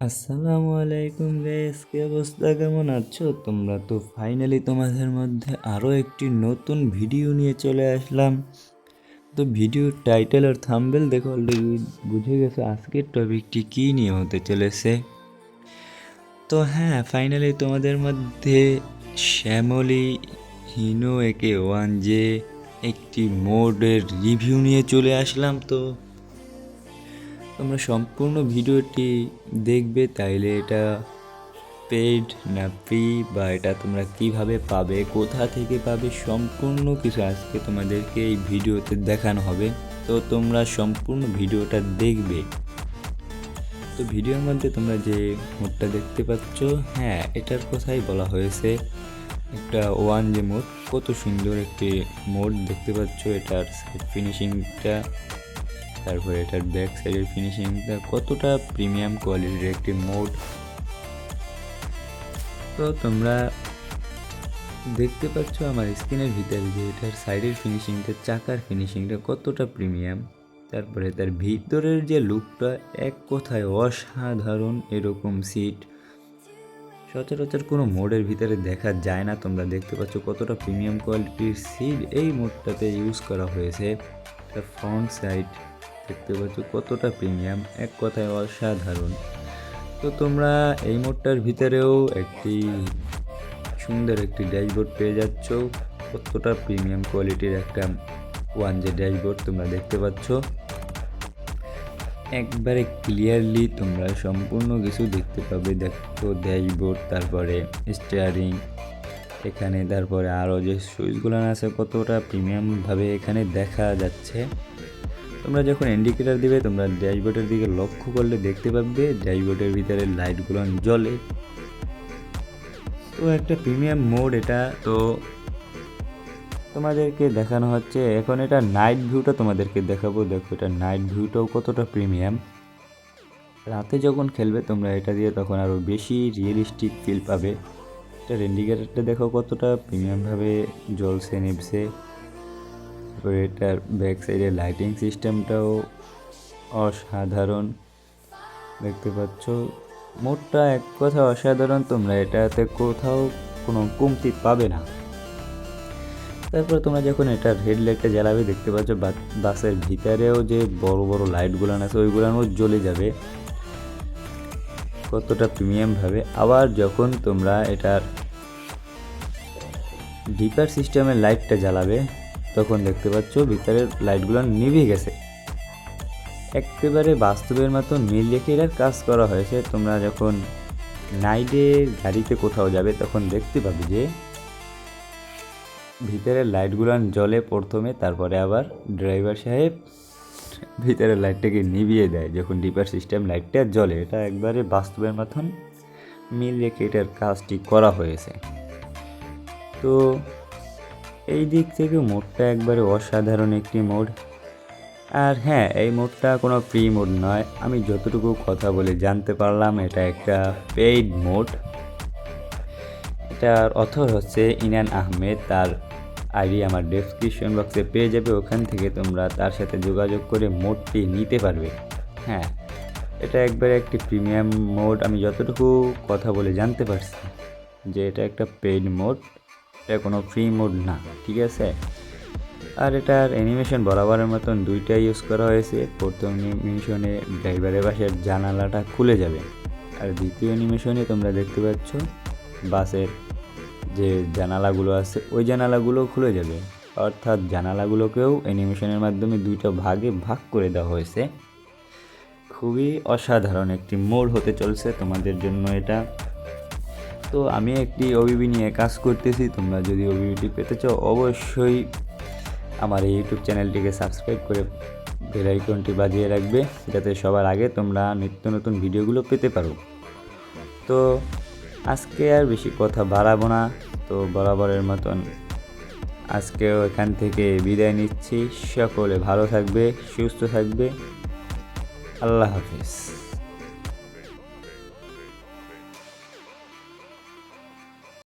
আসসালামু আলাইকুম গাইস, কি অবস্থা, কেমন আছো তোমরা? তো ফাইনালি তোমাদের মধ্যে আরও একটি নতুন ভিডিও নিয়ে চলে আসলাম। তো ভিডিওর টাইটেল আর থাম্বনেল দেখো অলরেডি বুঝে গেছো আজকের টপিকটি কী নিয়ে হতে চলেছে। তো হ্যাঁ, ফাইনালি তোমাদের মধ্যে শ্যামলী হিনো একে ওয়ান যে একটি মোডের রিভিউ নিয়ে চলে আসলাম। তো তোমরা সম্পূর্ণ ভিডিওটি দেখবে, তাইলে এটা পেইড না ফ্রি বা এটা তোমরা কিভাবে পাবে, কোথা থেকে পাবে, সম্পূর্ণ কিছু আজকে তোমাদেরকে এই ভিডিওতে দেখানো হবে। তো তোমরা সম্পূর্ণ ভিডিওটা দেখবে। তো ভিডিওর মধ্যে তোমরা যে মোডটা দেখতে পাচ্ছ, হ্যাঁ এটার কথাই বলা হয়েছে। একটা ওয়ান যে মোড, কত সুন্দর একটি মোড দেখতে পাচ্ছ। এটার সাইড ফিনিশিংটা, তারপরে এটার ব্যাক সাইডের ফিনিশিংটা কতটা প্রিমিয়াম কোয়ালিটির একটি মোড। তো তোমরা দেখতে পাচ্ছ আমার স্ক্রিনের ভিতরে যে এটার সাইডের ফিনিশিংটা, চাকার ফিনিশিংটা কতটা প্রিমিয়াম। তারপরে তার ভিতরের যে লুকটা এক কথায় অসাধারণ। এরকম সিট সচরাচর কোনো মোডের ভিতরে দেখা যায় না। তোমরা দেখতে পাচ্ছ কতটা প্রিমিয়াম কোয়ালিটির সিট এই মোডটাতে ইউজ করা হয়েছে। তার ফ্রন্ট সাইড দেখতে পাচ্ছ কতটা প্রিমিয়াম, এক কথায় অসাধারণ। তো তোমরা এই মোডটার ভিতরেও একটি সুন্দর একটি ড্যাশবোর্ড পেয়ে যাচ্ছ। কতটা প্রিমিয়াম কোয়ালিটির একটা ওয়ান যে ড্যাশবোর্ড তোমরা দেখতে পাচ্ছ। একবারে ক্লিয়ারলি তোমরা সম্পূর্ণ কিছু দেখতে পাবে। দেখো ড্যাশবোর্ড, তারপরে স্টিয়ারিং এখানে, তারপরে আরও যে সুইচগুলো আছে কতটা প্রিমিয়ামভাবে এখানে দেখা যাচ্ছে। তোমরা যখন ইন্ডিকেটার দিবে, তোমরা ড্যাশবোর্ডের দিকে লক্ষ্য করলে দেখতে পাবে ড্যাশবোর্ডের ভিতরে লাইটগুলো জ্বলে। তো একটা প্রিমিয়াম মোড এটা। তো তোমাদেরকে দেখানো হচ্ছে এখন এটা নাইট ভিউটা তোমাদেরকে দেখাবো। দেখো এটা নাইট ভিউটাও কতটা প্রিমিয়াম। রাতে যখন খেলবে তোমরা এটা দিয়ে, তখন আরও বেশি রিয়েলিস্টিক ফিল পাবে। এটার ইন্ডিকেটারটা দেখো কতটা প্রিমিয়ামভাবে জ্বলছে নিভছে। তারপরে এটার ব্যাক সাইডের লাইটিং সিস্টেমটাও অসাধারণ দেখতে পাচ্ছ। মোডটা এক কথা অসাধারণ, তোমরা এটাতে কোথাও কোনো কমতি পাবে না। তারপর তোমরা যখন এটার হেডলাইটটা জ্বালাবে, দেখতে পাচ্ছ বাসের ভিতরেও যে বড় বড় লাইটগুলো আছে ওইগুলোও জ্বলে যাবে কতটা প্রিমিয়ামভাবে। আবার যখন তোমরা এটার ডিপার সিস্টেমের লাইটটা জ্বালাবে, তখন দেখতে পাচ্ছ ভিতরের লাইটগুলো নিভে গেছে। একেবারে বাস্তবের মতো মিল রেখে এটার কাজ করা হয়েছে। তোমরা যখন নাইটে গাড়িতে কোথাও যাবে, তখন দেখতে পাবে যে ভিতরের লাইটগুলো জ্বলে প্রথমে, তারপরে আবার ড্রাইভার সাহেব ভিতরের লাইটটাকে নিভিয়ে দেয় যখন ডিপার সিস্টেম লাইটটা জ্বলে। এটা একবারে বাস্তবের মতন মিল রেখে এটার কাজটি করা হয়েছে। তো এই দিক থেকে মোডটা একবারে অসাধারণ একটি মোড। আর হ্যাঁ, এই মোডটা কোনো ফ্রি মোড নয়। আমি যতটুকু কথা বলে জানতে পারলাম এটা একটা পেইড মোড। এটার অথর হচ্ছে ইনান আহমেদ। তার আইডি আমার ডেসক্রিপশন বক্সে পেয়ে যাবে, ওখান থেকে তোমরা তার সাথে যোগাযোগ করে মোডটি নিতে পারবে। হ্যাঁ, এটা একবারে একটি প্রিমিয়াম মোড। আমি যতটুকু কথা বলে জানতে পারছি যে এটা একটা পেইড মোড, এটা কোনো ফ্রি মোড না, ঠিক আছে। আর এটার অ্যানিমেশন বরাবরের মতন দুইটা ইউজ করা হয়েছে। প্রথম অ্যানিমেশনে ড্রাইভারের পাশের জানালাটা খুলে যাবে, আর দ্বিতীয় অ্যানিমেশনে তোমরা দেখতে পাচ্ছ বাসের যে জানালাগুলো আছে ওই জানালাগুলো খুলে যাবে। অর্থাৎ জানালাগুলোকেও অ্যানিমেশনের মাধ্যমে দুইটা ভাগে ভাগ করে দেওয়া হয়েছে। খুবই অসাধারণ একটি মোড হতে চলছে তোমাদের জন্য এটা। তো আমি একটি ওবিবি নিয়ে কাজ করতেছি। তোমরা যদি ওবিবিটি পেতে চাও, অবশ্যই আমার এই ইউটিউব চ্যানেলটিকে সাবস্ক্রাইব করে বেল আইকনটি বাজিয়ে রাখবে, যাতে সবার আগে তোমরা নিত্য নতুন ভিডিওগুলো পেতে পারো। তো আজকে আর বেশি কথা বাড়াবো না। তো বরাবরের মতন আজকেও এখান থেকে বিদায় নিচ্ছি। সকলে ভালো থাকবে, সুস্থ থাকবে। আল্লাহ হাফিজ।